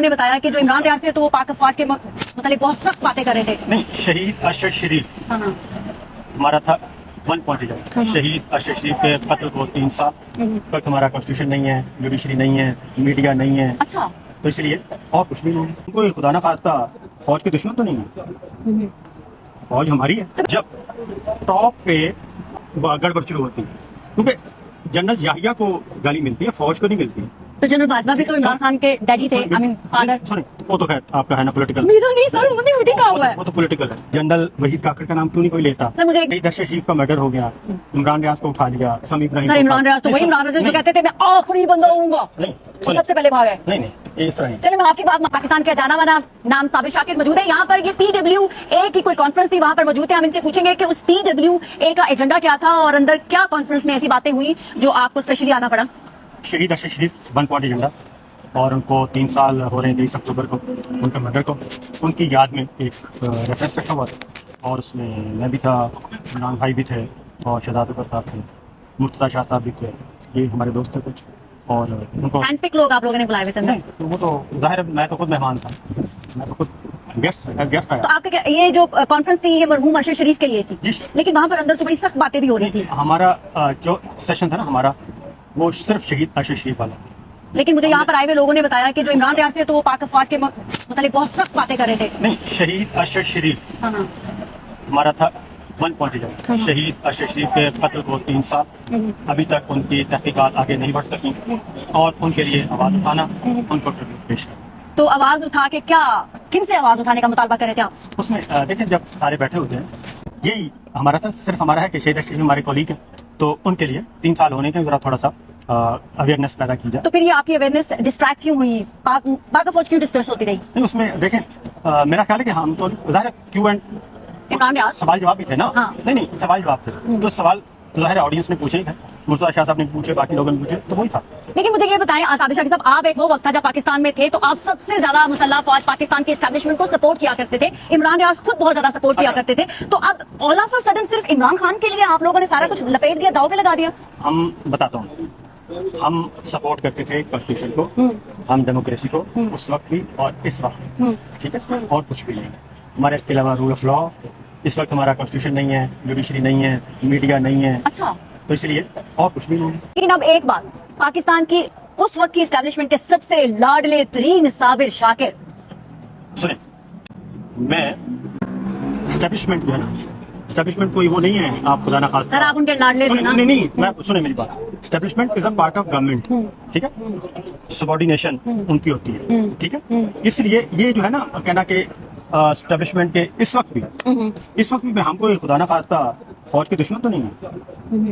نے بتایا کہ جو عمران ریاض تھے تو وہ پاک افواج کے متعلق بہت سخت باتیں کر رہے تھے. نہیں، شہید ارشد شریف ہاں ہمارا تھا 1 پوائنٹ. شہید ارشد شریف کے قتل کو 3 سال. وقت ہمارا کانسٹیٹیوشن نہیں ہے، جوڈیشری نہیں ہے، میڈیا نہیں ہے، اچھا تو اس لیے اور کچھ بھی نہیں ہے. ان کو یہ خدا نہ خواستہ فوج کے دشمن تو نہیں ہے، فوج ہماری ہے. جب ٹاپ پہ گڑبڑ شروع ہوتی ہے، کیونکہ جنرل یحییٰ کو گالی ملتی ہے، فوج کو نہیں ملتی. تو جنرل باجوہ بھی تو عمران خان کے ڈیڈی تھے، آئی مین فادر. سنیں، وہ تو خیر آپ کا ہے نا پولیٹیکل، میرا نہیں سر، انہوں نے خود ہی کہا ہوا ہے. وہ تو پولیٹیکل ہے. جنرل وحید کاکڑ کا نام کیوں نہیں کوئی لیتا؟ سر مجھے ارشد شریف کا مرڈر ہو گیا، عمران ریاض کو اٹھا لیا، سمی ابراہیم سر عمران ریاض تو وہی عمران ریاض جو کہتے تھے میں آخری بندہ ہوں گا، وہ سب سے پہلے بھاگ گئے. نہیں اس طرح نہیں. چلے میں آپ کی بات، پاکستان کے جانا مانا نام صابر شاکر موجود ہے یہاں پر. یہ PWA کی کوئی کانفرنس تھی، وہاں پر موجود تھے. ہم ان سے پوچھیں گے کہ اس PWA کا ایجنڈا کیا تھا اور اندر کیا کانفرنس میں ایسی باتیں ہوئی جو آپ کو اسپیشلی آنا پڑا. شہید ارشد شریف 1 پوائنٹ ایجنڈا، اور ان کو 3 سال ہو رہے ہیں 23 اکتوبر کو ان کے مرڈر کو. ان کی یاد میں ایک ریفرنس رکھا ہوا تھا، اور اس میں میں بھی تھا، عمران بھائی بھی تھے، اور شہزاد اکبر صاحب تھے، مرتضیٰ شاہ صاحب بھی تھے. یہ ہمارے دوست تھے کچھ، اور ان کو ہینڈ پک لوگ آپ لوگوں نے بلائے ہوئے تھے. نہیں، تو وہ تو ظاہر ہے، میں تو خود مہمان تھا، میں تو خود گیسٹ تو آپ کا یہ جو کانفرنس تھی یہ مرحوم ارشد شریف کے لیے تھی، لیکن وہاں پر اندر تو بڑی سخت باتیں بھی ہو رہی تھی. ہمارا جو سیشن تھا نا ہمارا، وہ صرف شہید ارشد شریف والا. لیکن مجھے یہاں پر آئے ہوئے لوگوں نے بتایا کہ جو عمران ریاض تھے تو وہ پاک افواج کے متعلق بہت سخت باتیں کر رہے تھے. نہیں، شہید ارشد شریف ہاں ہمارا تھا 1 پوائنٹ. شہید ارشد شریف کے قتل کو 3 سال. ابھی تک ان کی تحقیقات آگے نہیں بڑھ سکی، اور ان کے لیے آواز اٹھانا، ان کو ٹربیوٹ پیش کرنا. تو آواز اٹھا کے کیا، کن سے آواز اٹھانے کا مطالبہ کر رہے تھے آپ؟ اس میں دیکھیں، جب سارے بیٹھے ہوتے ہیں، یہی ہمارا تھا، صرف ہمارا ہے کہ شہید ارشد شریف ہمارے کولیگ ہیں، تو ان کے لیے 3 سال ہونے کے ذرا تھوڑا سا اویئرنیس پیدا کی جائے. تو پھر یہ آپ کی اویئرنیس ڈسٹریکٹ کیوں ہوئی؟ پاک فوج کیوں ڈسکس ہوتی رہی؟ نہیں، اس میں دیکھیں، میرا خیال ہے کہ ہم تو ظاہر کیو اینڈ عمران ریاض سوال جواب بھی تھے نا. نہیں سوال جواب تھے، تو سوال ظاہر آڈینس نے پوچھے ہی تھے، مرتضیٰ شاہ صاحب نے پوچھے، باقی لوگوں نے پوچھے، تو وہی تھا. لیکن مجھے یہ بتائیں صابر شاکر صاحب، آپ ایک وہ وقت تھا جب پاکستان میں تھے تو آپ سب سے زیادہ مسلح فوج پاکستان کے اسٹیبلشمنٹ کو سپورٹ کیا کرتے تھے، عمران ریاض خود بہت زیادہ سپورٹ کیا کرتے تھے. تو اب آل آف اے سڈن صرف عمران خان کے لیے آپ لوگوں نے سارا کچھ لپیٹ دیا، داؤ پہ لگا دیا. ہم بتاتا ہوں، ہم سپورٹ کرتے تھے کانسٹیٹیوشن کو، ہم ڈیموکریسی کو، اس وقت بھی اور اس وقت، ٹھیک ہے، اور کچھ بھی نہیں. ہمارے اس کے علاوہ رول آف لا، اس وقت ہمارا کانسٹیٹیوشن نہیں ہے، جوڈیشری نہیں ہے، میڈیا نہیں ہے، اچھا، تو اس لیے اور کچھ بھی نہیں. لیکن اب ایک بات، پاکستان کی اس وقت کی اسٹیبلشمنٹ کے سب سے لاڈلے ترین صابر شاکر، سنیں، میں اسٹیبلشمنٹ جو ہے نا، اسٹیبلشمنٹ کوئی وہ نہیں ہے آپ خدا نہ خواستہ. سر آپ ان کے لاڈلے تھے نا. نہیں، میں سنیں میری بات. Establishment is a part of government, ٹھیک ہے، سبارڈینیشن ان کی ہوتی ہے، ٹھیک ہے. اس لیے یہ جو ہے نا کہنا کہ اسٹیبلشمنٹ کے اس وقت بھی ہم کو خدا نہ خواستہ فوج کے دشمن تو نہیں ہے،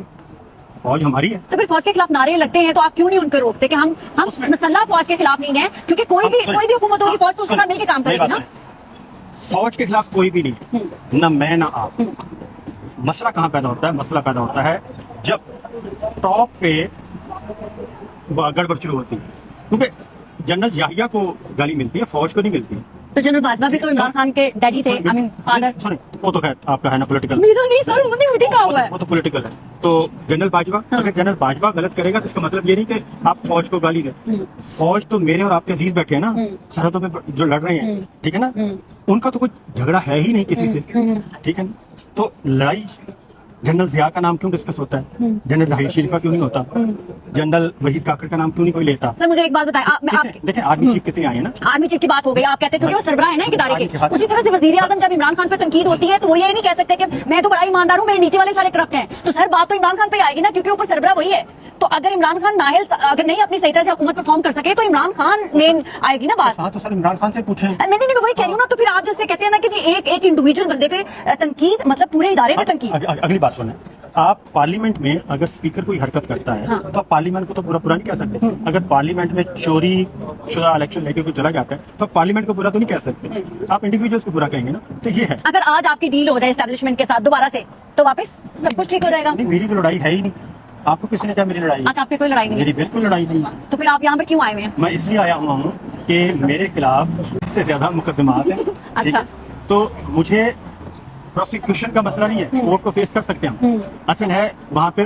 فوج ہماری ہے. تو پھر فوج کے خلاف نعرے لگتے ہیں تو آپ کیوں نہیں ان کو روکتے کہ ہم مسلح فوج کے خلاف نہیں ہیں؟ کیونکہ کوئی بھی حکومت ہوگی، فوج تو اس کے ساتھ مل کے کام کرے گی نا. فوج کے خلاف کوئی بھی نہیں، نہ میں نہ آپ. مسئلہ کہاں پیدا ہوتا ہے؟ مسئلہ پیدا ہوتا ہے جب ٹاپ پہ گڑبڑ شروع ہوتی ہے، کیونکہ جنرل یحییٰ کو گالی ملتی ہے، فوج کو نہیں ملتی. تو جنرل باجوہ بھی تو عمران خان کے ڈیڈی تھے، آئی مین فادر. سنیں، وہ تو خیر آپ کا ہے نا پولیٹیکل، میرا نہیں سر، انہوں نے خود ہی کہا ہوا ہے. وہ تو پولیٹیکل ہے. تو جنرل باجوہ، اگر جنرل باجوہ غلط کرے گا تو اس کا مطلب یہ نہیں کہ آپ فوج کو گالی دیں. فوج تو میرے اور آپ کے عزیز بیٹھے ہیں نا سرحدوں پہ جو لڑ رہے ہیں، ٹھیک ہے نا، ان کا تو کوئی جھگڑا ہے ہی نہیں کسی سے، ٹھیک ہے نا. تو لڑائی جنرل ضیاء کا نام کیوں ڈسکس ہوتا ہے؟ جنرل راحیل شریف کا کیوں نہیں ہوتا؟ جنرل وحید کاکڑ کا نام کیوں نہیں کوئی لیتا؟ سر مجھے ایک بات بتائیں، دیکھیں آرمی چیف کتنے آئے ہیں نا. آرمی چیف کی بات ہو گئی، آپ کہتے ہیں کیونکہ وہ سربراہ ہے نا ایک ادارے کے. اسی طرح سے وزیر اعظم جب عمران خان پہ تنقید ہوتی ہے تو وہ یہ نہیں کہہ سکتے کہ میں تو بڑا ایماندار ہوں، میرے نیچے والے سارے کرپٹ ہیں. تو سر بات تو عمران خان پہ آئے گی نا، کیونکہ اوپر سربراہ وہی ہے. تو اگر عمران خان نااہل اگر نہیں اپنی صحیح طرح سے حکومت پرفارم کر سکے تو عمران خان مین آئے گی نا بات. ہاں تو سر عمران خان سے پوچھیں. نہیں میں وہی کہہ رہی ہوں نا. تو پھر آپ جیسے کہتے ہیں نا کہ جی ایک انڈیویجول بندے پہ تنقید مطلب پورے ادارے پہ تنقید. اگلی بات سنیں، آپ پارلیمنٹ میں اگر اسپیکر کوئی حرکت کرتا ہے تو آپ پارلیمنٹ کو تو پورا نہیں کہہ سکتے. اگر پارلیمنٹ میں چوری شدہ الیکشن لے کے کوئی چلا جاتا ہے تو آپ پارلیمنٹ کو پورا تو نہیں کہہ سکتے، آپ انڈیویجولس کو پورا کہیں گے نا. تو یہ ہے، اگر آج آپ کی ڈیل ہو جائے اسٹیبلشمنٹ کے ساتھ دوبارہ سے تو واپس سب کچھ ٹھیک ہو جائے گا. نہیں، میری تو لڑائی ہے ہی نہیں. آپ کو کس نے کہا میری لڑائی؟ اچھا، آپ کی کوئی لڑائی نہیں؟ میری بالکل لڑائی نہیں. تو پھر آپ یہاں پہ کیوں آئے ہوئے ہیں؟ میں اس لیے آیا ہوا ہوں کہ میرے خلاف اس سے زیادہ مقدمات ہیں. اچھا، تو مجھے پروسیکیوشن کا مسئلہ نہیں ہے، کورٹ کو فیس کر سکتے ہیں ہم. اصل ہے وہاں پہ